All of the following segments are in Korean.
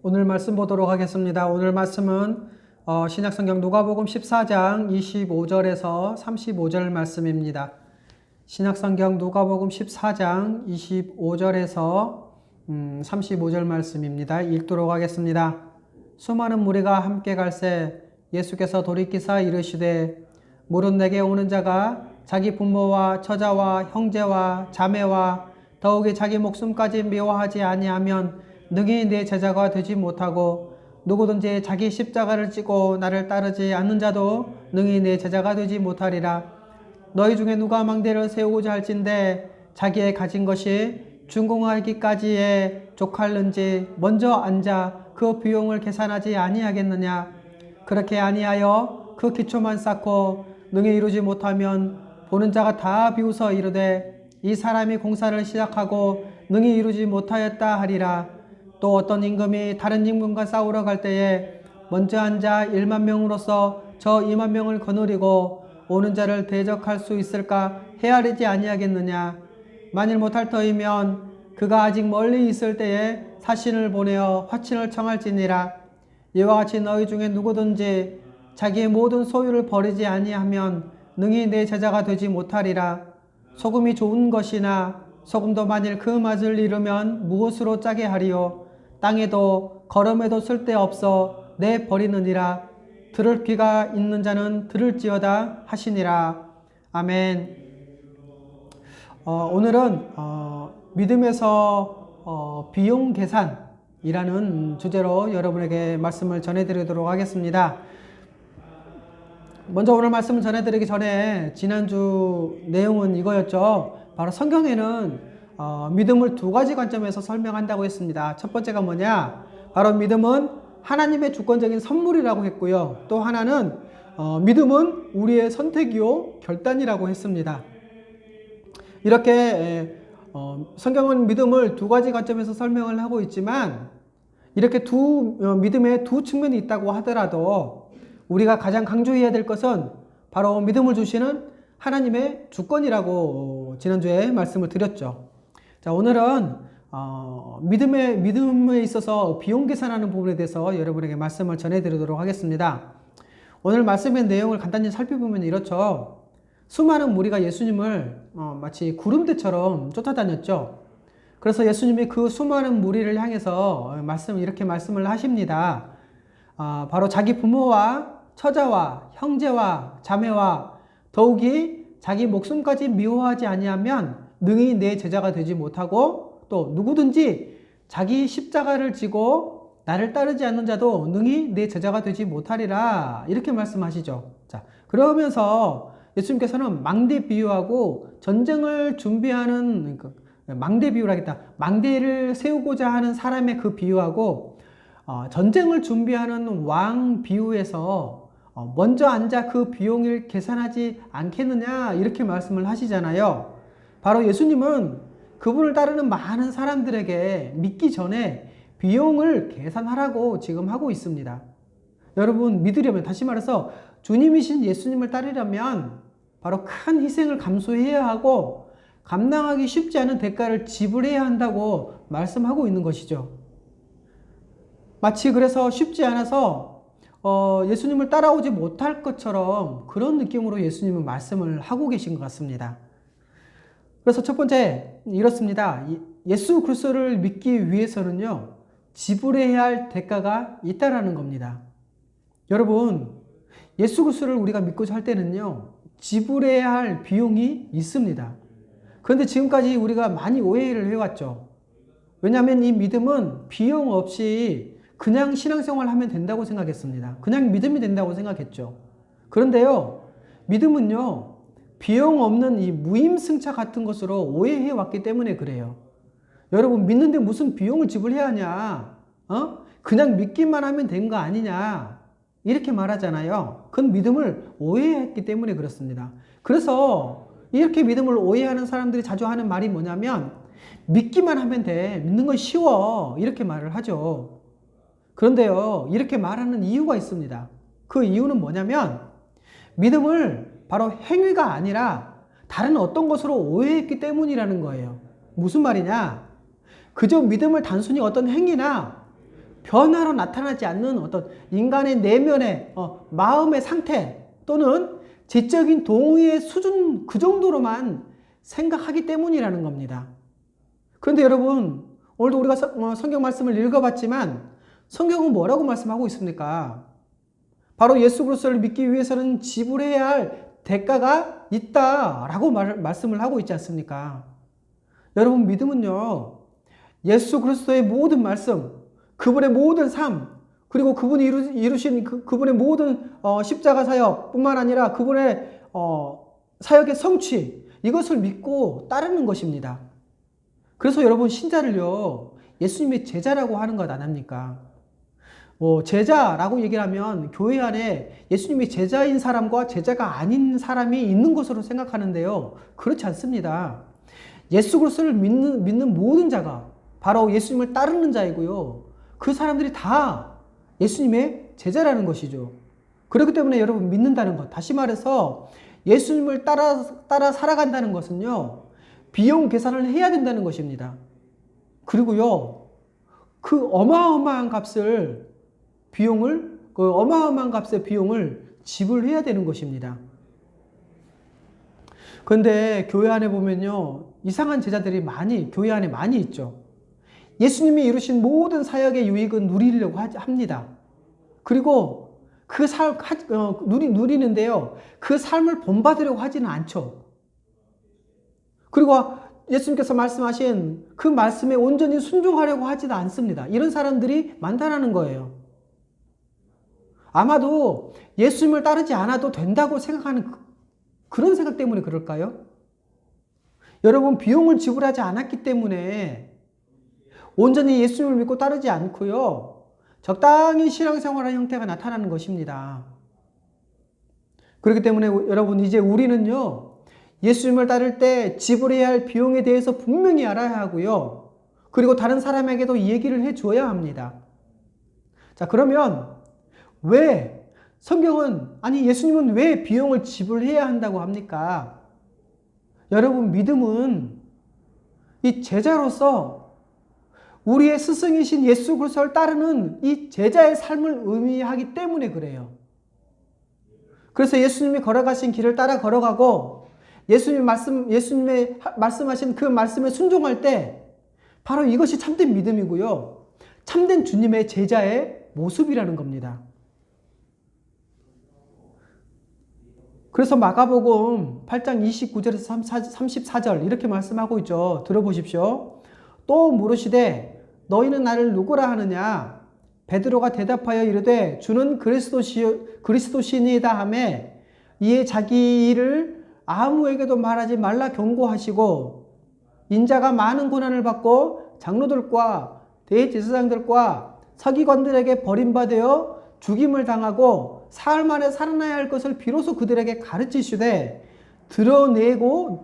오늘 말씀 보도록 하겠습니다. 오늘 말씀은 신약성경 누가복음 14장 25절에서 35절 말씀입니다. 신약성경 누가복음 14장 25절에서 35절 말씀입니다. 읽도록 하겠습니다. 수많은 무리가 함께 갈새 예수께서 돌이키사 이르시되 무릇 내게 오는 자가 자기 부모와 처자와 형제와 자매와 더욱이 자기 목숨까지 미워하지 아니하면 능히 내 제자가 되지 못하고 누구든지 자기 십자가를 지고 나를 따르지 않는 자도 능히 내 제자가 되지 못하리라. 너희 중에 누가 망대를 세우고자 할진대 자기의 가진 것이 준공하기까지에 족할는지 먼저 앉아 그 비용을 계산하지 아니하겠느냐. 그렇게 아니하여 그 기초만 쌓고 능히 이루지 못하면 보는 자가 다 비웃어 이르되 이 사람이 공사를 시작하고 능히 이루지 못하였다 하리라. 또 어떤 임금이 다른 임금과 싸우러 갈 때에 먼저 앉아 1만 명으로서 저 2만 명을 거느리고 오는 자를 대적할 수 있을까 헤아리지 아니하겠느냐. 만일 못할 터이면 그가 아직 멀리 있을 때에 사신을 보내어 화친을 청할지니라. 이와 같이 너희 중에 누구든지 자기의 모든 소유를 버리지 아니하면 능히 내 제자가 되지 못하리라. 소금이 좋은 것이나 소금도 만일 그 맛을 잃으면 무엇으로 짜게 하리요. 땅에도 거름에도 쓸데없어 내 버리느니라. 들을 귀가 있는 자는 들을지어다 하시니라. 아멘. 오늘은 믿음에서 비용 계산이라는 주제로 여러분에게 말씀을 전해드리도록 하겠습니다. 먼저 오늘 말씀을 전해드리기 전에 지난주 내용은 이거였죠. 바로 성경에는 믿음을 두 가지 관점에서 설명한다고 했습니다. 첫 번째가 뭐냐? 바로 믿음은 하나님의 주권적인 선물이라고 했고요. 또 하나는 믿음은 우리의 선택이요 결단이라고 했습니다. 이렇게 성경은 믿음을 두 가지 관점에서 설명을 하고 있지만 이렇게 믿음의 두 측면이 있다고 하더라도 우리가 가장 강조해야 될 것은 바로 믿음을 주시는 하나님의 주권이라고 지난주에 말씀을 드렸죠. 자, 오늘은 믿음에 있어서 비용 계산하는 부분에 대해서 여러분에게 말씀을 전해드리도록 하겠습니다. 오늘 말씀의 내용을 간단히 살펴보면 이렇죠. 수많은 무리가 예수님을 마치 구름대처럼 쫓아다녔죠. 그래서 예수님이 그 수많은 무리를 향해서 이렇게 말씀을 하십니다. 바로 자기 부모와 처자와 형제와 자매와 더욱이 자기 목숨까지 미워하지 아니하면 능히 내 제자가 되지 못하고 또 누구든지 자기 십자가를 지고 나를 따르지 않는 자도 능히 내 제자가 되지 못하리라. 이렇게 말씀하시죠. 자, 그러면서 예수님께서는 망대 비유하고 전쟁을 준비하는 망대 비유라겠다. 망대를 세우고자 하는 사람의 그 비유하고 전쟁을 준비하는 왕 비유에서 먼저 앉아 그 비용을 계산하지 않겠느냐 이렇게 말씀을 하시잖아요. 바로 예수님은 그분을 따르는 많은 사람들에게 믿기 전에 비용을 계산하라고 지금 하고 있습니다. 여러분 믿으려면, 다시 말해서 주님이신 예수님을 따르려면 바로 큰 희생을 감수해야 하고 감당하기 쉽지 않은 대가를 지불해야 한다고 말씀하고 있는 것이죠. 마치 그래서 쉽지 않아서 예수님을 따라오지 못할 것처럼 그런 느낌으로 예수님은 말씀을 하고 계신 것 같습니다. 그래서 첫 번째 이렇습니다. 예수 그리스도를 믿기 위해서는요, 지불해야 할 대가가 있다라는 겁니다. 여러분, 예수 그리스도를 우리가 믿고자 할 때는요, 지불해야 할 비용이 있습니다. 그런데 지금까지 우리가 많이 오해를 해왔죠. 왜냐하면 이 믿음은 비용 없이 그냥 신앙생활 하면 된다고 생각했습니다. 그냥 믿음이 된다고 생각했죠. 그런데요, 믿음은요, 비용 없는 이 무임승차 같은 것으로 오해해 왔기 때문에 그래요. 여러분, 믿는데 무슨 비용을 지불해야 하냐? 그냥 믿기만 하면 된 거 아니냐? 이렇게 말하잖아요. 그건 믿음을 오해했기 때문에 그렇습니다. 그래서 이렇게 믿음을 오해하는 사람들이 자주 하는 말이 뭐냐면 믿기만 하면 돼. 믿는 건 쉬워. 이렇게 말을 하죠. 그런데요, 이렇게 말하는 이유가 있습니다. 그 이유는 뭐냐면 믿음을 바로 행위가 아니라 다른 어떤 것으로 오해했기 때문이라는 거예요. 무슨 말이냐? 그저 믿음을 단순히 어떤 행위나 변화로 나타나지 않는 어떤 인간의 내면의 마음의 상태 또는 지적인 동의의 수준 그 정도로만 생각하기 때문이라는 겁니다. 그런데 여러분, 오늘도 우리가 성경 말씀을 읽어봤지만 성경은 뭐라고 말씀하고 있습니까? 바로 예수 그리스도를 믿기 위해서는 지불해야 할 대가가 있다라고 말씀을 하고 있지 않습니까? 여러분, 믿음은요, 예수 그리스도의 모든 말씀, 그분의 모든 삶, 그리고 그분이 이루신 그분의 모든 십자가 사역뿐만 아니라 그분의 사역의 성취, 이것을 믿고 따르는 것입니다. 그래서 여러분, 신자를요, 예수님의 제자라고 하는 것 안 합니까? 제자라고 얘기를 하면 교회 안에 예수님이 제자인 사람과 제자가 아닌 사람이 있는 것으로 생각하는데요. 그렇지 않습니다. 예수 그리스도를 믿는 모든 자가 바로 예수님을 따르는 자이고요. 그 사람들이 다 예수님의 제자라는 것이죠. 그렇기 때문에 여러분, 믿는다는 것, 다시 말해서 예수님을 따라 살아간다는 것은요, 비용 계산을 해야 된다는 것입니다. 그리고요, 그 어마어마한 값의 비용을 지불해야 되는 것입니다. 그런데 교회 안에 보면요, 이상한 제자들이 교회 안에 많이 있죠. 예수님이 이루신 모든 사역의 유익은 누리려고 합니다. 그리고 그 누리는데요, 그 삶을 본받으려고 하지는 않죠. 그리고 예수님께서 말씀하신 그 말씀에 온전히 순종하려고 하지도 않습니다. 이런 사람들이 많다는 거예요. 아마도 예수님을 따르지 않아도 된다고 생각하는 그런 생각 때문에 그럴까요? 여러분, 비용을 지불하지 않았기 때문에 온전히 예수님을 믿고 따르지 않고요, 적당히 신앙생활하는 형태가 나타나는 것입니다. 그렇기 때문에 여러분, 이제 우리는요, 예수님을 따를 때 지불해야 할 비용에 대해서 분명히 알아야 하고요, 그리고 다른 사람에게도 이 얘기를 해줘야 합니다. 자, 그러면 예수님은 왜 비용을 지불해야 한다고 합니까? 여러분, 믿음은 이 제자로서 우리의 스승이신 예수 그리스도를 따르는 이 제자의 삶을 의미하기 때문에 그래요. 그래서 예수님이 걸어가신 길을 따라 걸어가고 예수님의 말씀하신 그 말씀에 순종할 때 바로 이것이 참된 믿음이고요, 참된 주님의 제자의 모습이라는 겁니다. 그래서 마가복음 8장 29절에서 34절 이렇게 말씀하고 있죠. 들어보십시오. 또 물으시되 너희는 나를 누구라 하느냐? 베드로가 대답하여 이르되 주는 그리스도시니이다 하매 이에 자기 일을 아무에게도 말하지 말라 경고하시고 인자가 많은 고난을 받고 장로들과 대제사장들과 서기관들에게 버림받아 죽임을 당하고 사흘 만에 살아나야 할 것을 비로소 그들에게 가르치시되 드러내놓고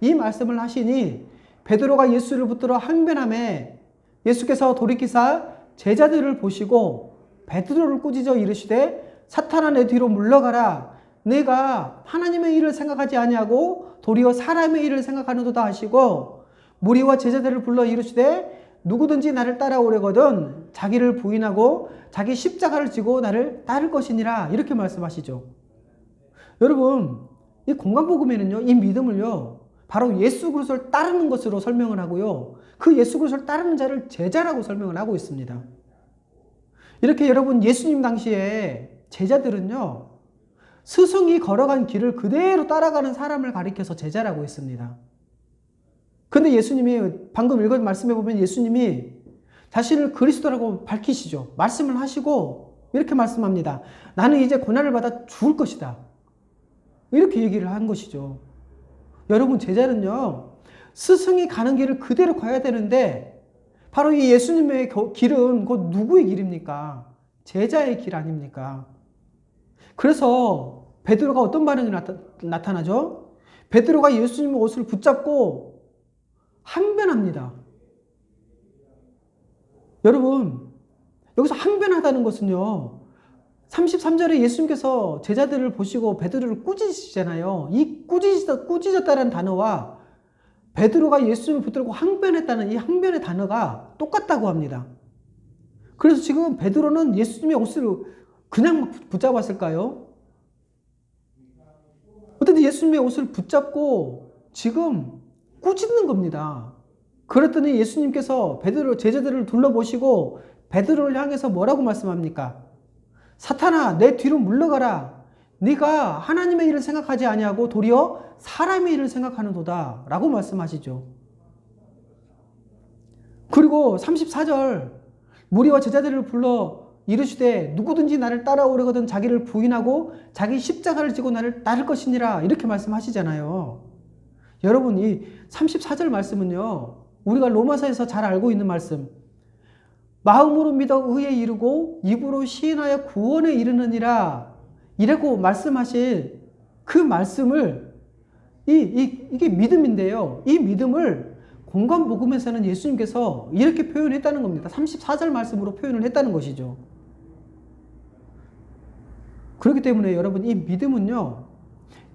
이 말씀을 하시니 베드로가 예수를 붙들어 항변하매 예수께서 돌이키사 제자들을 보시고 베드로를 꾸짖어 이르시되 사탄아 내 뒤로 물러가라. 내가 하나님의 일을 생각하지 아니하고 도리어 사람의 일을 생각하는도다 하시고 무리와 제자들을 불러 이르시되 누구든지 나를 따라오려거든 자기를 부인하고 자기 십자가를 지고 나를 따를 것이니라. 이렇게 말씀하시죠. 여러분, 이 공간복음에는요, 이 믿음을요, 바로 예수 그리스도를 따르는 것으로 설명을 하고요, 그 예수 그리스도를 따르는 자를 제자라고 설명을 하고 있습니다. 이렇게 여러분, 예수님 당시에 제자들은요, 스승이 걸어간 길을 그대로 따라가는 사람을 가리켜서 제자라고 했습니다. 근데 예수님이 방금 읽은 말씀에 보면 예수님이 자신을 그리스도라고 밝히시죠. 말씀을 하시고 이렇게 말씀합니다. 나는 이제 고난을 받아 죽을 것이다. 이렇게 얘기를 한 것이죠. 여러분, 제자는요, 스승이 가는 길을 그대로 가야 되는데 바로 이 예수님의 길은 곧 누구의 길입니까? 제자의 길 아닙니까? 그래서 베드로가 어떤 반응이 나타나죠? 베드로가 예수님의 옷을 붙잡고 항변합니다. 여러분, 여기서 항변하다는 것은요, 33절에 예수님께서 제자들을 보시고 베드로를 꾸짖으시잖아요. 이 꾸짖었다는 단어와 베드로가 예수님을 붙들고 항변했다는 이 항변의 단어가 똑같다고 합니다. 그래서 지금 베드로는 예수님의 옷을 그냥 막 붙잡았을까요? 어쨌든 예수님의 옷을 붙잡고 지금 꾸짖는 겁니다. 그랬더니 예수님께서 베드로 제자들을 둘러보시고 베드로를 향해서 뭐라고 말씀합니까? 사탄아, 내 뒤로 물러가라. 네가 하나님의 일을 생각하지 아니하고 도리어 사람의 일을 생각하는도다 라고 말씀하시죠. 그리고 34절 무리와 제자들을 불러 이르시되 누구든지 나를 따라오려거든 자기를 부인하고 자기 십자가를 지고 나를 따를 것이니라 이렇게 말씀하시잖아요. 여러분, 이 34절 말씀은요, 우리가 로마서에서 잘 알고 있는 말씀, 마음으로 믿어 의에 이르고 입으로 시인하여 구원에 이르느니라 이라고 말씀하실 그 말씀을 이게 믿음인데요. 이 믿음을 공관복음에서는 예수님께서 이렇게 표현했다는 겁니다. 34절 말씀으로 표현을 했다는 것이죠. 그렇기 때문에 여러분, 이 믿음은요,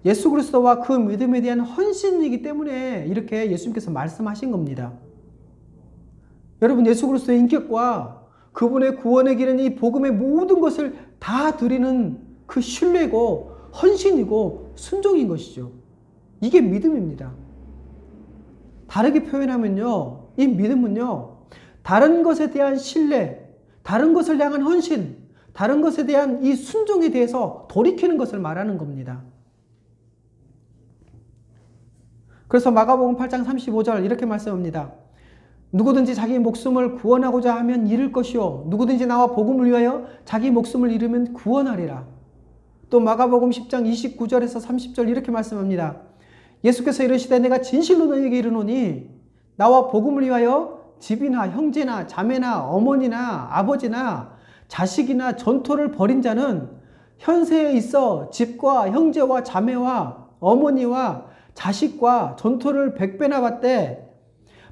예수 그리스도와 그 믿음에 대한 헌신이기 때문에 이렇게 예수님께서 말씀하신 겁니다. 여러분, 예수 그리스도의 인격과 그분의 구원의 길은 이 복음의 모든 것을 다 드리는 그 신뢰고 헌신이고 순종인 것이죠. 이게 믿음입니다. 다르게 표현하면요, 이 믿음은요, 다른 것에 대한 신뢰, 다른 것을 향한 헌신, 다른 것에 대한 이 순종에 대해서 돌이키는 것을 말하는 겁니다. 그래서 마가복음 8장 35절 이렇게 말씀합니다. 누구든지 자기 목숨을 구원하고자 하면 잃을 것이요 누구든지 나와 복음을 위하여 자기 목숨을 잃으면 구원하리라. 또 마가복음 10장 29절에서 30절 이렇게 말씀합니다. 예수께서 이르시되 내가 진실로 너희에게 이르노니 나와 복음을 위하여 집이나 형제나 자매나 어머니나 아버지나 자식이나 전토를 벌인 자는 현세에 있어 집과 형제와 자매와 어머니와 자식과 전토를 100배나 받되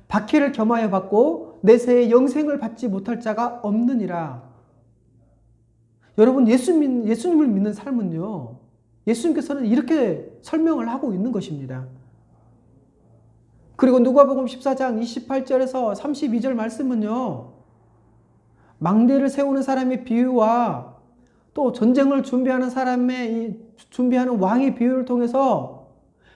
박해를 겸하여 받고 내세에 영생을 받지 못할 자가 없느니라. 여러분, 예수님을 믿는 삶은요, 예수님께서는 이렇게 설명을 하고 있는 것입니다. 그리고 누가복음 14장 28절에서 32절 말씀은요, 망대를 세우는 사람의 비유와 또 전쟁을 준비하는 왕의 비유를 통해서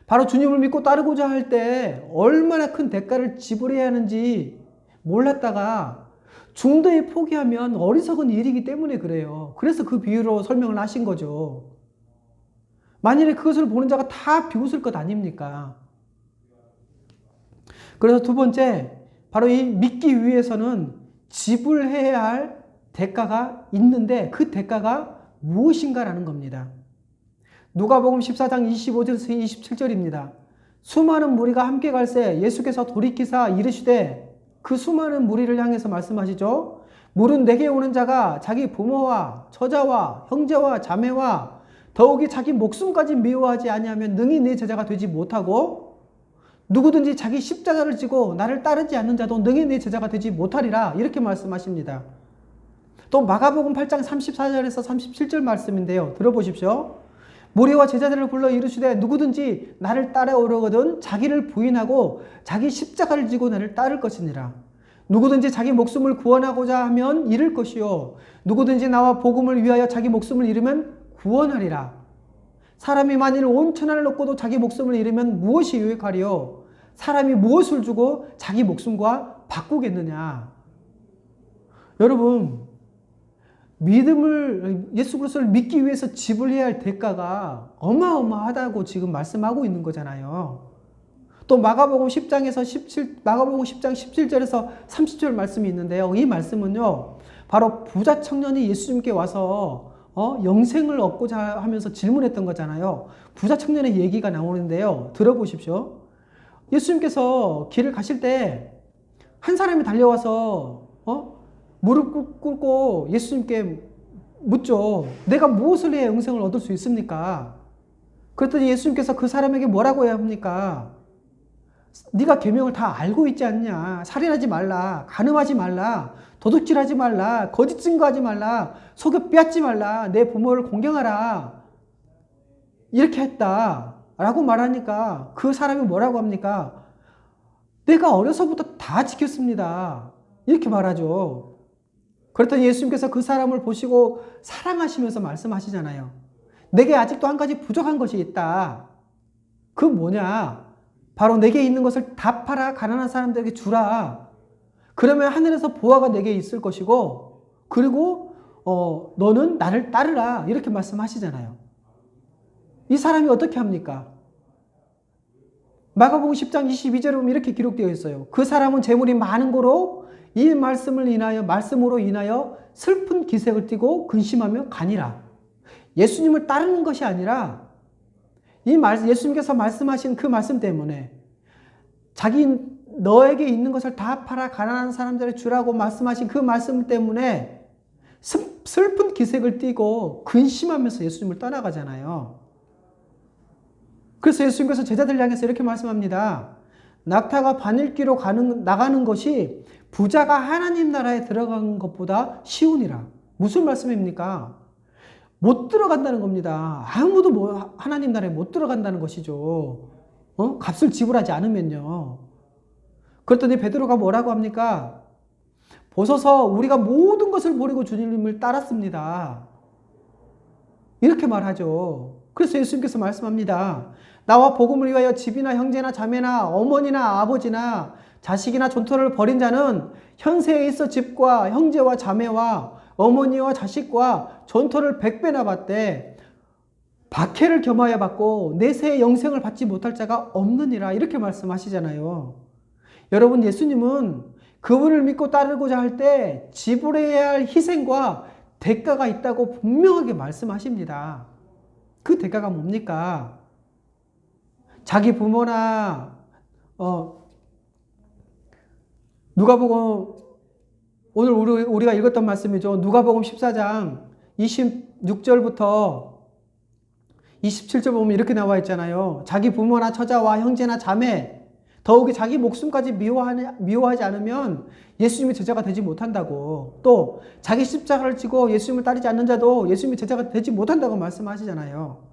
바로 주님을 믿고 따르고자 할 때 얼마나 큰 대가를 지불해야 하는지 몰랐다가 중도에 포기하면 어리석은 일이기 때문에 그래요. 그래서 그 비유로 설명을 하신 거죠. 만일에 그것을 보는 자가 다 비웃을 것 아닙니까? 그래서 두 번째, 바로 이 믿기 위해서는 지불해야 할 대가가 있는데 그 대가가 무엇인가라는 겁니다. 누가복음 14장 25절에서 27절입니다. 수많은 무리가 함께 갈새 예수께서 돌이키사 이르시되 그 수많은 무리를 향해서 말씀하시죠. 물은 내게 오는 자가 자기 부모와 처자와 형제와 자매와 더욱이 자기 목숨까지 미워하지 아니하면 능히 내 제자가 되지 못하고 누구든지 자기 십자가를 지고 나를 따르지 않는 자도 능히 내 제자가 되지 못하리라 이렇게 말씀하십니다. 또 마가복음 8장 34절에서 37절 말씀인데요. 들어보십시오. 무리와 제자들을 불러 이르시되 누구든지 나를 따라오려거든 자기를 부인하고 자기 십자가를 지고 나를 따를 것이니라. 누구든지 자기 목숨을 구원하고자 하면 잃을 것이요 누구든지 나와 복음을 위하여 자기 목숨을 잃으면 구원하리라. 사람이 만일 온 천하를 얻고도 자기 목숨을 잃으면 무엇이 유익하리요? 사람이 무엇을 주고 자기 목숨과 바꾸겠느냐? 여러분, 예수 그리스도를 믿기 위해서 지불해야 할 대가가 어마어마하다고 지금 말씀하고 있는 거잖아요. 또 마가복음 10장 17절에서 30절 말씀이 있는데요. 이 말씀은요, 바로 부자 청년이 예수님께 와서 영생을 얻고자 하면서 질문했던 거잖아요. 부자 청년의 얘기가 나오는데요. 들어보십시오. 예수님께서 길을 가실 때 한 사람이 달려와서 무릎 꿇고 예수님께 묻죠. 내가 무엇을 해야 영생을 얻을 수 있습니까? 그랬더니 예수님께서 그 사람에게 뭐라고 해야 합니까? 네가 계명을 다 알고 있지 않냐? 살인하지 말라, 간음하지 말라, 도둑질하지 말라, 거짓 증거하지 말라, 속여 빼앗지 말라, 내 부모를 공경하라. 이렇게 했다라고 말하니까 그 사람이 뭐라고 합니까? 내가 어려서부터 다 지켰습니다. 이렇게 말하죠. 그렇더니 예수님께서 그 사람을 보시고 사랑하시면서 말씀하시잖아요. 내게 아직도 한 가지 부족한 것이 있다. 그 뭐냐? 바로 내게 있는 것을 다 팔아 가난한 사람들에게 주라. 그러면 하늘에서 보화가 내게 있을 것이고, 그리고 너는 나를 따르라. 이렇게 말씀하시잖아요. 이 사람이 어떻게 합니까? 마가복음 10장 22절에 보면 이렇게 기록되어 있어요. 그 사람은 재물이 많은 거로 이 말씀으로 인하여 슬픈 기색을 띠고 근심하며 가니라. 예수님을 따르는 것이 아니라 예수님께서 말씀하신 그 말씀 때문에 너에게 있는 것을 다 팔아 가난한 사람들에게 주라고 말씀하신 그 말씀 때문에 슬픈 기색을 띠고 근심하면서 예수님을 떠나가잖아요. 그래서 예수님께서 제자들 향해서 이렇게 말씀합니다. 낙타가 바늘귀로 나가는 것이 부자가 하나님 나라에 들어간 것보다 쉬우니라. 무슨 말씀입니까? 못 들어간다는 겁니다. 아무도 하나님 나라에 못 들어간다는 것이죠. 값을 지불하지 않으면요. 그랬더니 베드로가 뭐라고 합니까? 보소서 우리가 모든 것을 버리고 주님을 따랐습니다. 이렇게 말하죠. 그래서 예수님께서 말씀합니다. 나와 복음을 위하여 집이나 형제나 자매나 어머니나 아버지나 자식이나 존토를 버린 자는 현세에 있어 집과 형제와 자매와 어머니와 자식과 존토를 100배나 받되 박해를 겸하여 받고 내세의 영생을 받지 못할 자가 없느니라. 이렇게 말씀하시잖아요. 여러분, 예수님은 그분을 믿고 따르고자 할 때 지불해야 할 희생과 대가가 있다고 분명하게 말씀하십니다. 그 대가가 뭡니까? 자기 부모나 누가복음, 오늘 우리가 읽었던 말씀이죠. 누가복음 14장 26절부터 27절 보면 이렇게 나와 있잖아요. 자기 부모나 처자와 형제나 자매, 더욱이 자기 목숨까지 미워하지 않으면 예수님의 제자가 되지 못한다고. 또 자기 십자가를 지고 예수님을 따르지 않는 자도 예수님의 제자가 되지 못한다고 말씀하시잖아요.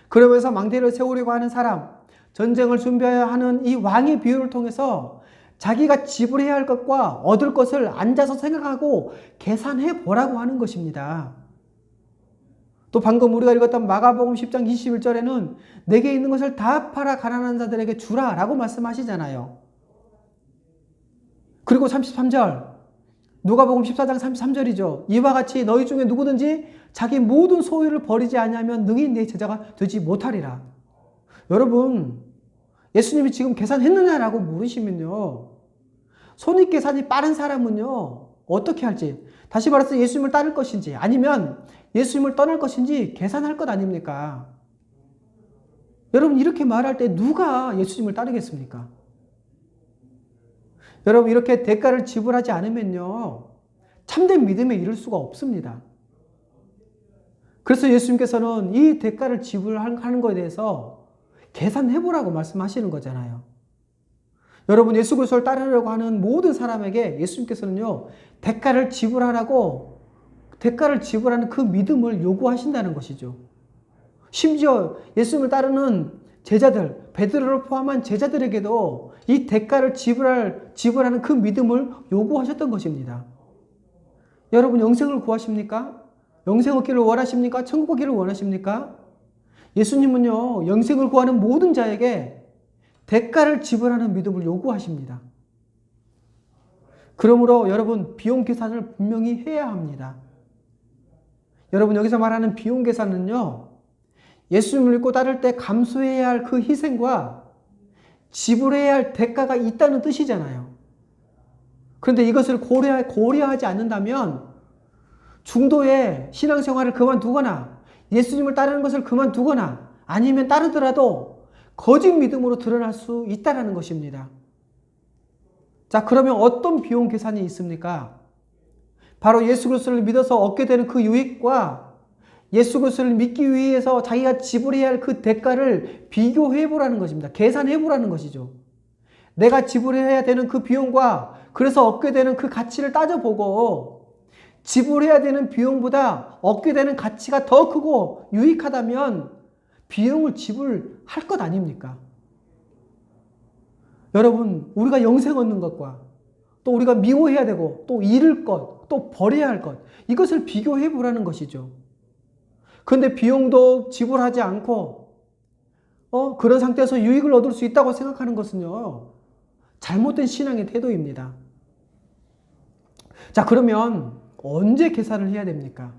그러면서 망대를 세우려고 하는 사람, 전쟁을 준비해야 하는 이 왕의 비유를 통해서 자기가 지불해야 할 것과 얻을 것을 앉아서 생각하고 계산해 보라고 하는 것입니다. 또 방금 우리가 읽었던 마가복음 10장 21절에는 내게 있는 것을 다 팔아 가난한 자들에게 주라 라고 말씀하시잖아요. 그리고 33절, 누가복음 14장 33절이죠. 이와 같이 너희 중에 누구든지 자기 모든 소유를 버리지 아니하면 능히 내 제자가 되지 못하리라. 여러분, 예수님이 지금 계산했느냐라고 물으시면요, 손익계산이 빠른 사람은요 어떻게 할지, 다시 말해서 예수님을 따를 것인지 아니면 예수님을 떠날 것인지 계산할 것 아닙니까? 여러분, 이렇게 말할 때 누가 예수님을 따르겠습니까? 여러분, 이렇게 대가를 지불하지 않으면요 참된 믿음에 이를 수가 없습니다. 그래서 예수님께서는 이 대가를 지불하는 것에 대해서 계산해보라고 말씀하시는 거잖아요. 여러분, 예수 그리스도를 따르려고 하는 모든 사람에게 예수님께서는요 대가를 지불하는 그 믿음을 요구하신다는 것이죠. 심지어 예수님을 따르는 제자들, 베드로를 포함한 제자들에게도 이 대가를 지불하는 그 믿음을 요구하셨던 것입니다. 여러분, 영생을 구하십니까? 영생 얻기를 원하십니까? 천국 얻기를 원하십니까? 예수님은요 영생을 구하는 모든 자에게 대가를 지불하는 믿음을 요구하십니다. 그러므로 여러분, 비용 계산을 분명히 해야 합니다. 여러분, 여기서 말하는 비용 계산은요 예수님을 믿고 따를 때 감수해야 할 그 희생과 지불해야 할 대가가 있다는 뜻이잖아요. 그런데 이것을 고려하지 않는다면 중도에 신앙생활을 그만두거나 예수님을 따르는 것을 그만두거나 아니면 따르더라도 거짓 믿음으로 드러날 수 있다는 것입니다. 자, 그러면 어떤 비용 계산이 있습니까? 바로 예수 그리스도를 믿어서 얻게 되는 그 유익과 예수 그리스도를 믿기 위해서 자기가 지불해야 할 그 대가를 비교해 보라는 것입니다. 계산해 보라는 것이죠. 내가 지불해야 되는 그 비용과 그래서 얻게 되는 그 가치를 따져보고 지불해야 되는 비용보다 얻게 되는 가치가 더 크고 유익하다면 비용을 지불할 것 아닙니까? 여러분, 우리가 영생 얻는 것과 또 우리가 미워해야 되고 또 잃을 것, 또 버려야 할 것, 이것을 비교해 보라는 것이죠. 그런데 비용도 지불하지 않고 그런 상태에서 유익을 얻을 수 있다고 생각하는 것은요, 잘못된 신앙의 태도입니다. 자, 그러면 언제 계산을 해야 됩니까?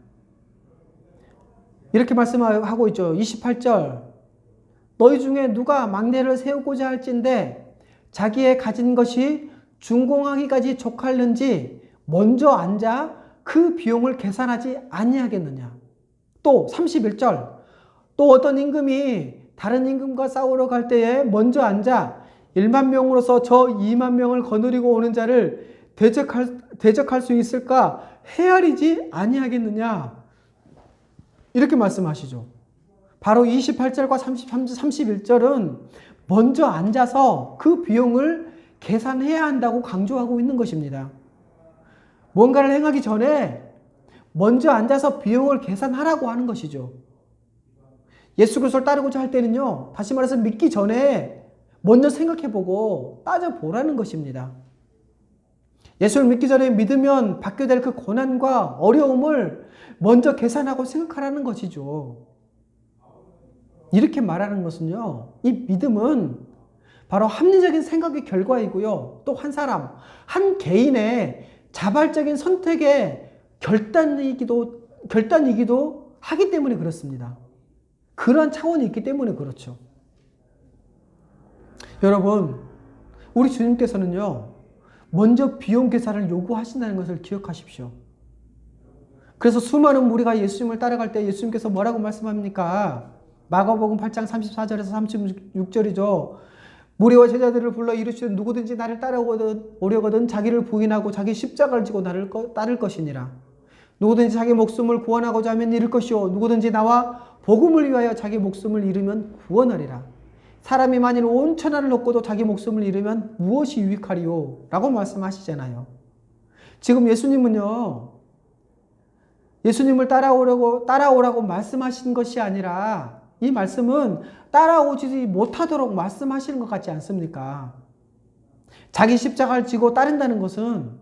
이렇게 말씀하고 있죠. 28절. 너희 중에 누가 막내를 세우고자 할진대 자기의 가진 것이 준공하기까지 족할는지 먼저 앉아 그 비용을 계산하지 아니하겠느냐. 또 31절. 또 어떤 임금이 다른 임금과 싸우러 갈 때에 먼저 앉아 1만 명으로서 저 2만 명을 거느리고 오는 자를 대적할 수 있을까 헤아리지 아니하겠느냐. 이렇게 말씀하시죠. 바로 28절과 31절은 먼저 앉아서 그 비용을 계산해야 한다고 강조하고 있는 것입니다. 뭔가를 행하기 전에 먼저 앉아서 비용을 계산하라고 하는 것이죠. 예수 그리스도를 따르고자 할 때는요, 다시 말해서 믿기 전에 먼저 생각해보고 따져보라는 것입니다. 예수를 믿기 전에 믿으면 받게 될 그 고난과 어려움을 먼저 계산하고 생각하라는 것이죠. 이렇게 말하는 것은요, 이 믿음은 바로 합리적인 생각의 결과이고요, 또 한 사람, 한 개인의 자발적인 선택의 결단이기도 하기 때문에 그렇습니다. 그러한 차원이 있기 때문에 그렇죠. 여러분, 우리 주님께서는요, 먼저 비용 계산을 요구하신다는 것을 기억하십시오. 그래서 수많은 무리가 예수님을 따라갈 때 예수님께서 뭐라고 말씀합니까? 마가복음 8장 34절에서 36절이죠. 무리와 제자들을 불러 이르시되 누구든지 나를 따라오려거든 자기를 부인하고 자기 십자가를 지고 나를 따를 것이니라. 누구든지 자기 목숨을 구원하고자 하면 잃을 것이요 누구든지 나와 복음을 위하여 자기 목숨을 잃으면 구원하리라. 사람이 만일 온 천하를 얻고도 자기 목숨을 잃으면 무엇이 유익하리요? 라고 말씀하시잖아요. 지금 예수님을 따라오라고 말씀하신 것이 아니라 이 말씀은 따라오지 못하도록 말씀하시는 것 같지 않습니까? 자기 십자가를 지고 따른다는 것은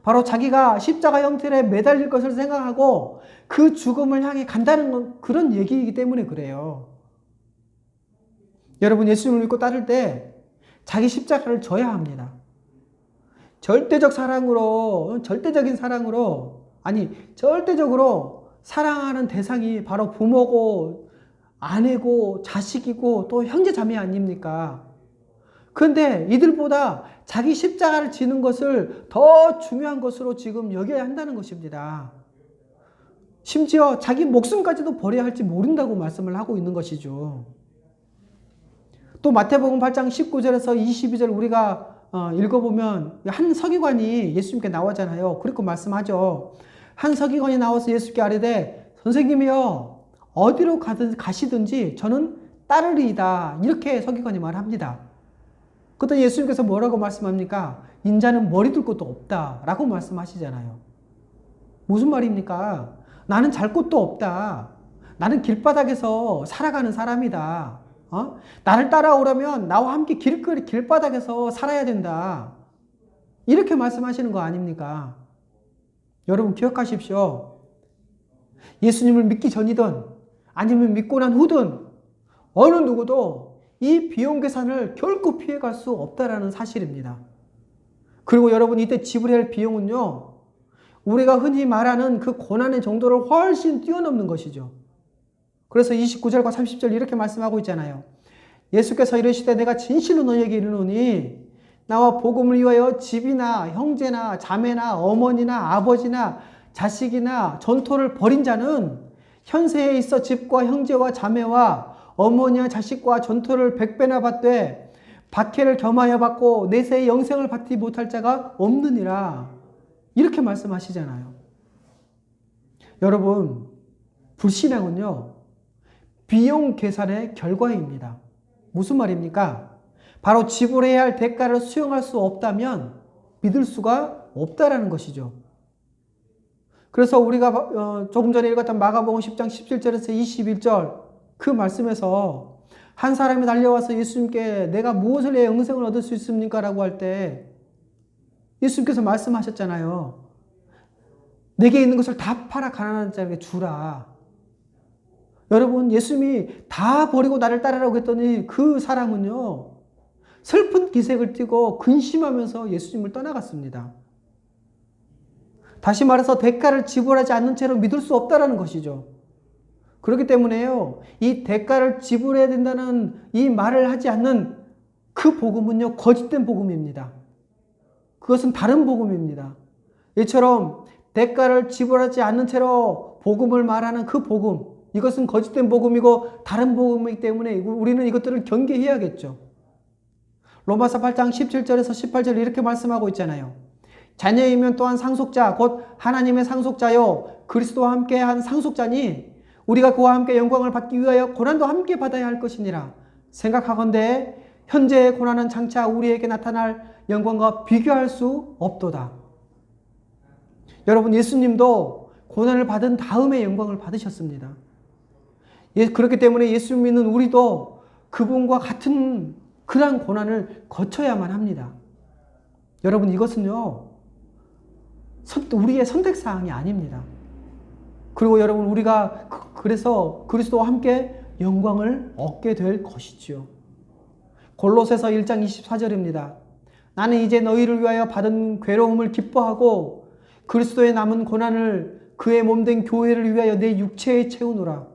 바로 자기가 십자가 형틀에 매달릴 것을 생각하고 그 죽음을 향해 간다는 그런 얘기이기 때문에 그래요. 여러분, 예수님을 믿고 따를 때 자기 십자가를 져야 합니다. 절대적인 사랑으로, 절대적으로 사랑하는 대상이 바로 부모고 아내고 자식이고 또 형제 자매 아닙니까? 그런데 이들보다 자기 십자가를 지는 것을 더 중요한 것으로 지금 여겨야 한다는 것입니다. 심지어 자기 목숨까지도 버려야 할지 모른다고 말씀을 하고 있는 것이죠. 또 마태복음 8장 19절에서 22절 우리가 읽어보면 한 서기관이 예수님께 나오잖아요. 그렇게 말씀하죠. 한 서기관이 나와서 예수께 아뢰되 선생님이여 어디로 가시든지 저는 따르리이다. 이렇게 서기관이 말합니다. 그때 예수님께서 뭐라고 말씀합니까? 인자는 머리 둘 곳도 없다 라고 말씀하시잖아요. 무슨 말입니까? 나는 잘 곳도 없다. 나는 길바닥에서 살아가는 사람이다. 나를 따라오려면 나와 함께 길바닥에서 살아야 된다. 이렇게 말씀하시는 거 아닙니까? 여러분 기억하십시오. 예수님을 믿기 전이든 아니면 믿고 난 후든 어느 누구도 이 비용 계산을 결코 피해갈 수 없다라는 사실입니다. 그리고 여러분 이때 지불해야 할 비용은요, 우리가 흔히 말하는 그 고난의 정도를 훨씬 뛰어넘는 것이죠. 그래서 29절과 30절 이렇게 말씀하고 있잖아요. 예수께서 이르시되 내가 진실로 너희에게 이르노니 나와 복음을 위하여 집이나 형제나 자매나 어머니나 아버지나 자식이나 전토를 벌인 자는 현세에 있어 집과 형제와 자매와 어머니와 자식과 전토를 100배나 받되 박해를 겸하여 받고 내세의 영생을 받지 못할 자가 없느니라. 이렇게 말씀하시잖아요. 여러분, 불신앙은요, 비용 계산의 결과입니다. 무슨 말입니까? 바로 지불해야 할 대가를 수용할 수 없다면 믿을 수가 없다라는 것이죠. 그래서 우리가 조금 전에 읽었던 마가복음 10장 17절에서 21절 그 말씀에서 한 사람이 달려와서 예수님께 내가 무엇을 해야 영생을 얻을 수 있습니까? 라고 할 때 예수님께서 말씀하셨잖아요. 내게 있는 것을 다 팔아 가난한 자에게 주라. 여러분, 예수님이 다 버리고 나를 따르라고 했더니 그 사람은요, 슬픈 기색을 띠고 근심하면서 예수님을 떠나갔습니다. 다시 말해서 대가를 지불하지 않는 채로 믿을 수 없다는 것이죠. 그렇기 때문에요, 이 대가를 지불해야 된다는 이 말을 하지 않는 그 복음은요, 거짓된 복음입니다. 그것은 다른 복음입니다. 이처럼 대가를 지불하지 않는 채로 복음을 말하는 그 복음, 이것은 거짓된 복음이고 다른 복음이기 때문에 우리는 이것들을 경계해야겠죠. 로마서 8장 17절에서 18절 이렇게 말씀하고 있잖아요. 자녀이면 또한 상속자, 곧 하나님의 상속자요 그리스도와 함께한 상속자니 우리가 그와 함께 영광을 받기 위하여 고난도 함께 받아야 할 것이니라. 생각하건대 현재의 고난은 장차 우리에게 나타날 영광과 비교할 수 없도다. 여러분, 예수님도 고난을 받은 다음에 영광을 받으셨습니다. 그렇기 때문에 예수 믿는 우리도 그분과 같은 그러한 고난을 거쳐야만 합니다. 여러분, 이것은요, 우리의 선택사항이 아닙니다. 그리고 여러분, 우리가 그래서 그리스도와 함께 영광을 얻게 될 것이지요. 골로새서 1장 24절입니다. 나는 이제 너희를 위하여 받은 괴로움을 기뻐하고 그리스도의 남은 고난을 그의 몸된 교회를 위하여 내 육체에 채우노라.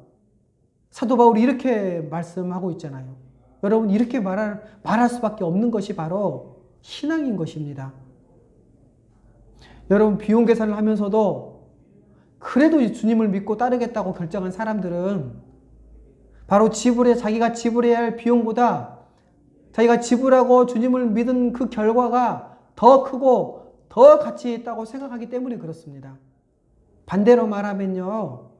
사도 바울이 이렇게 말씀하고 있잖아요. 여러분, 이렇게 말할 수밖에 없는 것이 바로 신앙인 것입니다. 여러분, 비용 계산을 하면서도 그래도 주님을 믿고 따르겠다고 결정한 사람들은 바로 자기가 지불해야 할 비용보다 자기가 지불하고 주님을 믿은 그 결과가 더 크고 더 가치 있다고 생각하기 때문에 그렇습니다. 반대로 말하면요,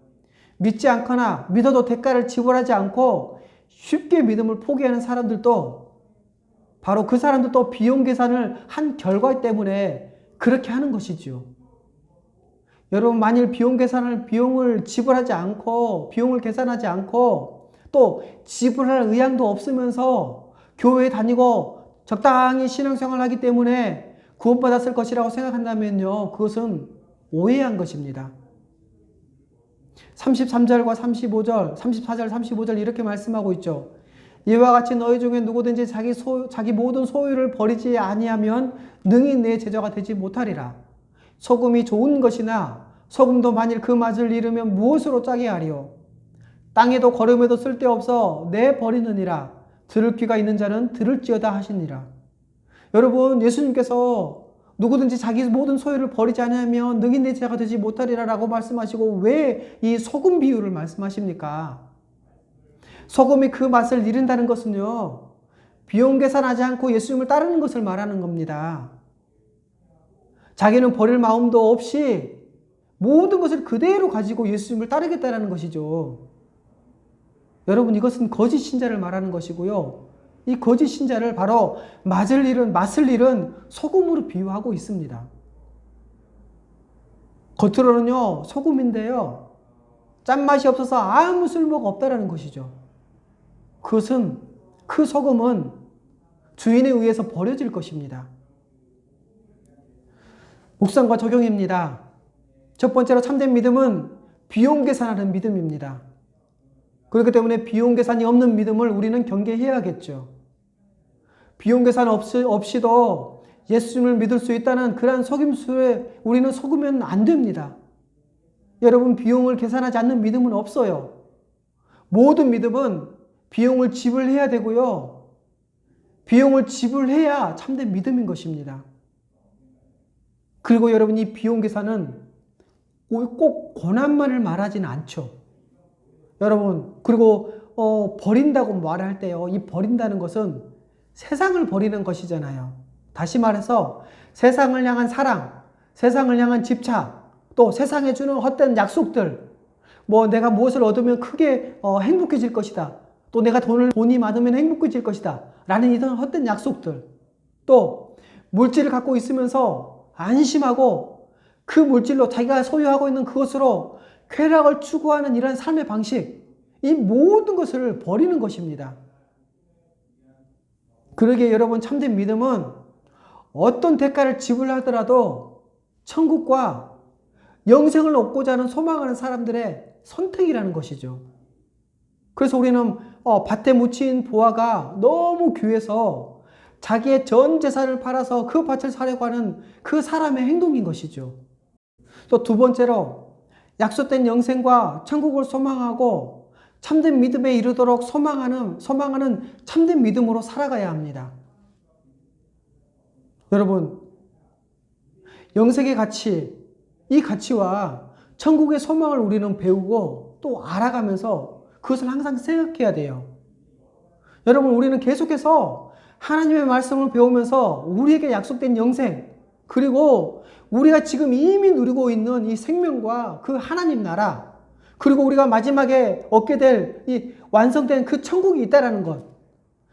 믿지 않거나 믿어도 대가를 지불하지 않고 쉽게 믿음을 포기하는 사람들도 바로 그 사람들도 비용 계산을 한 결과 때문에 그렇게 하는 것이지요. 여러분, 만일 비용을 지불하지 않고 비용을 계산하지 않고 또 지불할 의향도 없으면서 교회에 다니고 적당히 신앙생활을 하기 때문에 구원받았을 것이라고 생각한다면요, 그것은 오해한 것입니다. 33절과 35절, 34절, 35절 이렇게 말씀하고 있죠. 이와 같이 너희 중에 누구든지 자기 모든 소유를 버리지 아니하면 능히 내 제자가 되지 못하리라. 소금이 좋은 것이나 소금도 만일 그 맛을 잃으면 무엇으로 짜게 하리요. 땅에도 거름에도 쓸데없어 내 버리느니라. 들을 귀가 있는 자는 들을지어다 하시니라. 여러분, 예수님께서 누구든지 자기 모든 소유를 버리지 않으면 능히 내 제자가 되지 못하리라 라고 말씀하시고 왜 이 소금 비유를 말씀하십니까? 소금이 그 맛을 잃는다는 것은요, 비용 계산하지 않고 예수님을 따르는 것을 말하는 겁니다. 자기는 버릴 마음도 없이 모든 것을 그대로 가지고 예수님을 따르겠다는 것이죠. 여러분, 이것은 거짓 신자를 말하는 것이고요. 이 거짓 신자를 바로 맛을 잃은 소금으로 비유하고 있습니다. 겉으로는요, 소금인데요, 짠맛이 없어서 아무 쓸모가 없다는 것이죠. 그 소금은 주인에 의해서 버려질 것입니다. 묵상과 적용입니다. 첫 번째로 참된 믿음은 비용 계산하는 믿음입니다. 그렇기 때문에 비용 계산이 없는 믿음을 우리는 경계해야겠죠. 비용 계산 없이도 예수님을 믿을 수 있다는 그러한 속임수에 우리는 속으면 안 됩니다. 여러분, 비용을 계산하지 않는 믿음은 없어요. 모든 믿음은 비용을 지불해야 되고요. 비용을 지불해야 참된 믿음인 것입니다. 그리고 여러분, 이 비용 계산은 꼭 고난만을 말하지는 않죠. 여러분, 그리고 버린다고 말할 때요, 이 버린다는 것은 세상을 버리는 것이잖아요. 다시 말해서 세상을 향한 사랑, 세상을 향한 집착, 또 세상에 주는 헛된 약속들, 내가 무엇을 얻으면 크게 행복해질 것이다, 또 내가 돈이 많으면 행복해질 것이다 라는 이런 헛된 약속들, 또 물질을 갖고 있으면서 안심하고 그 물질로 자기가 소유하고 있는 그것으로 쾌락을 추구하는 이런 삶의 방식, 이 모든 것을 버리는 것입니다. 그러기에 여러분, 참된 믿음은 어떤 대가를 지불하더라도 천국과 영생을 얻고자 하는 소망하는 사람들의 선택이라는 것이죠. 그래서 우리는 밭에 묻힌 보아가 너무 귀해서 자기의 전 재산을 팔아서 그 밭을 사려고 하는 그 사람의 행동인 것이죠. 또 두 번째로 약속된 영생과 천국을 소망하고 참된 믿음에 이르도록 소망하는 참된 믿음으로 살아가야 합니다. 여러분, 영생의 가치, 이 가치와 천국의 소망을 우리는 배우고 또 알아가면서 그것을 항상 생각해야 돼요. 여러분, 우리는 계속해서 하나님의 말씀을 배우면서 우리에게 약속된 영생, 그리고 우리가 지금 이미 누리고 있는 이 생명과 그 하나님 나라, 그리고 우리가 마지막에 얻게 될 이 완성된 그 천국이 있다는 것.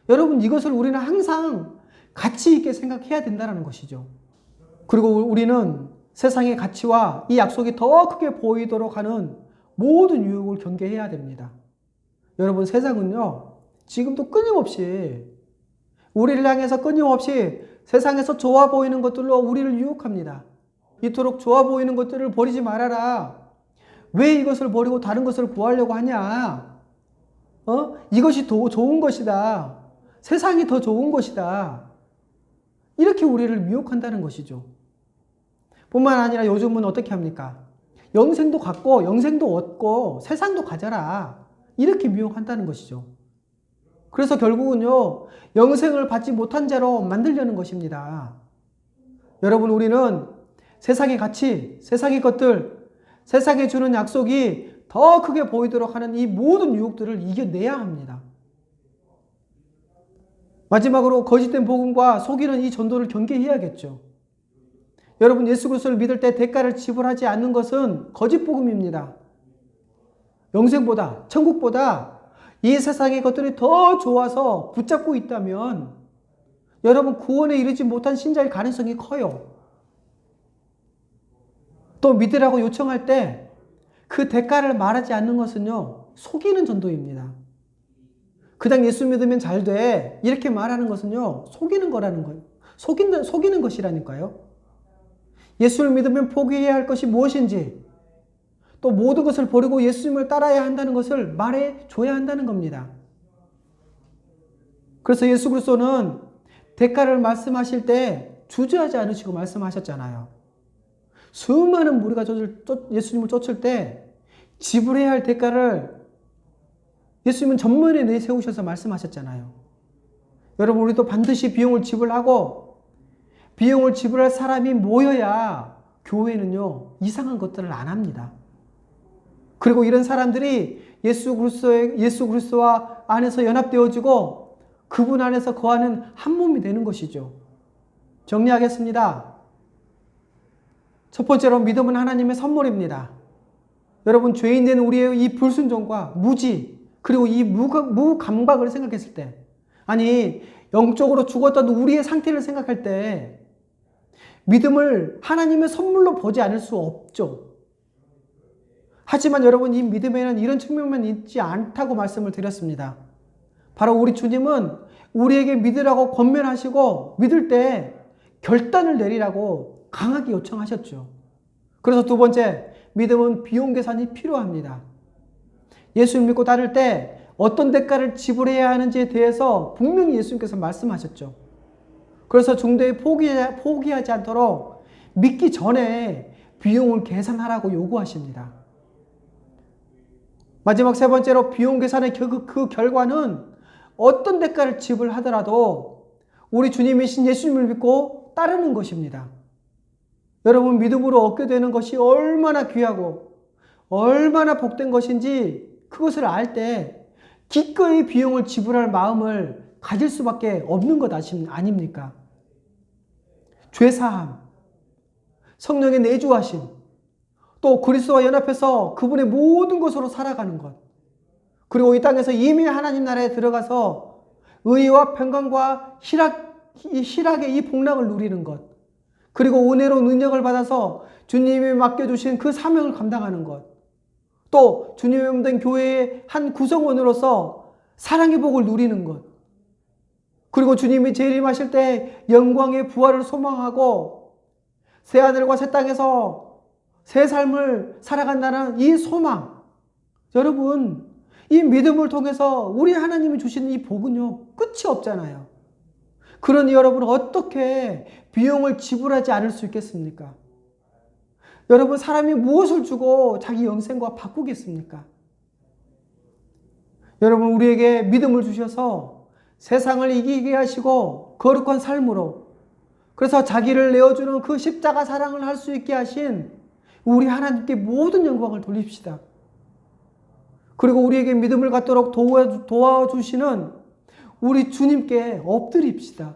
여러분, 이것을 우리는 항상 가치 있게 생각해야 된다는 것이죠. 그리고 우리는 세상의 가치와 이 약속이 더 크게 보이도록 하는 모든 유혹을 경계해야 됩니다. 여러분, 세상은요, 지금도 끊임없이 우리를 향해서 끊임없이 세상에서 좋아 보이는 것들로 우리를 유혹합니다. 이토록 좋아 보이는 것들을 버리지 말아라. 왜 이것을 버리고 다른 것을 구하려고 하냐? 이것이 더 좋은 것이다. 세상이 더 좋은 것이다. 이렇게 우리를 미혹한다는 것이죠. 뿐만 아니라 요즘은 어떻게 합니까? 영생도 갖고 영생도 얻고 세상도 가져라. 이렇게 미혹한다는 것이죠. 그래서 결국은요, 영생을 받지 못한 자로 만들려는 것입니다. 여러분, 우리는 세상의 가치, 세상의 것들, 세상에 주는 약속이 더 크게 보이도록 하는 이 모든 유혹들을 이겨내야 합니다. 마지막으로 거짓된 복음과 속이는 이 전도를 경계해야겠죠. 여러분, 예수 그리스도를 믿을 때 대가를 지불하지 않는 것은 거짓 복음입니다. 영생보다, 천국보다 이 세상의 것들이 더 좋아서 붙잡고 있다면 여러분, 구원에 이르지 못한 신자일 가능성이 커요. 또 믿으라고 요청할 때 그 대가를 말하지 않는 것은요, 속이는 전도입니다. 그냥 예수 믿으면 잘 돼. 이렇게 말하는 것은요, 속이는 거라는 거예요. 속이는 것이라니까요. 예수를 믿으면 포기해야 할 것이 무엇인지, 또 모든 것을 버리고 예수님을 따라야 한다는 것을 말해줘야 한다는 겁니다. 그래서 예수 그리스도는 대가를 말씀하실 때 주저하지 않으시고 말씀하셨잖아요. 수많은 무리가 예수님을 쫓을 때 지불해야 할 대가를 예수님은 전면에 내세우셔서 말씀하셨잖아요. 여러분, 우리도 반드시 비용을 지불하고 비용을 지불할 사람이 모여야 교회는요, 이상한 것들을 안 합니다. 그리고 이런 사람들이 예수 그리스도와 안에서 연합되어지고 그분 안에서 거하는 한 몸이 되는 것이죠. 정리하겠습니다. 첫 번째로 믿음은 하나님의 선물입니다. 여러분, 죄인된 우리의 이 불순종과 무지, 그리고 이 무감각을 생각했을 때, 아니, 영적으로 죽었던 우리의 상태를 생각할 때 믿음을 하나님의 선물로 보지 않을 수 없죠. 하지만 여러분, 이 믿음에는 이런 측면만 있지 않다고 말씀을 드렸습니다. 바로 우리 주님은 우리에게 믿으라고 권면하시고 믿을 때 결단을 내리라고 강하게 요청하셨죠. 그래서 두 번째, 믿음은 비용 계산이 필요합니다. 예수를 믿고 따를 때 어떤 대가를 지불해야 하는지에 대해서 분명히 예수님께서 말씀하셨죠. 그래서 중도에 포기하지 않도록 믿기 전에 비용을 계산하라고 요구하십니다. 마지막 세 번째로 비용 계산의 그 결과는 어떤 대가를 지불하더라도 우리 주님이신 예수님을 믿고 따르는 것입니다. 여러분, 믿음으로 얻게 되는 것이 얼마나 귀하고 얼마나 복된 것인지 그것을 알 때 기꺼이 비용을 지불할 마음을 가질 수밖에 없는 것 아닙니까? 죄사함, 성령의 내주하심, 또 그리스도와 연합해서 그분의 모든 것으로 살아가는 것, 그리고 이 땅에서 이미 하나님 나라에 들어가서 의와 평강과 희락의 이 복락을 누리는 것, 그리고 은혜로 능력을 받아서 주님이 맡겨주신 그 사명을 감당하는 것, 또 주님의 몸된 교회의 한 구성원으로서 사랑의 복을 누리는 것, 그리고 주님이 재림하실 때 영광의 부활을 소망하고 새하늘과 새 땅에서 새 삶을 살아간다는 이 소망, 여러분, 이 믿음을 통해서 우리 하나님이 주시는 이 복은요, 끝이 없잖아요. 그러니 여러분, 어떻게 비용을 지불하지 않을 수 있겠습니까? 여러분, 사람이 무엇을 주고 자기 영생과 바꾸겠습니까? 여러분, 우리에게 믿음을 주셔서 세상을 이기게 하시고 거룩한 삶으로, 그래서 자기를 내어주는 그 십자가 사랑을 할 수 있게 하신 우리 하나님께 모든 영광을 돌립시다. 그리고 우리에게 믿음을 갖도록 도와주시는 우리 주님께 엎드립시다.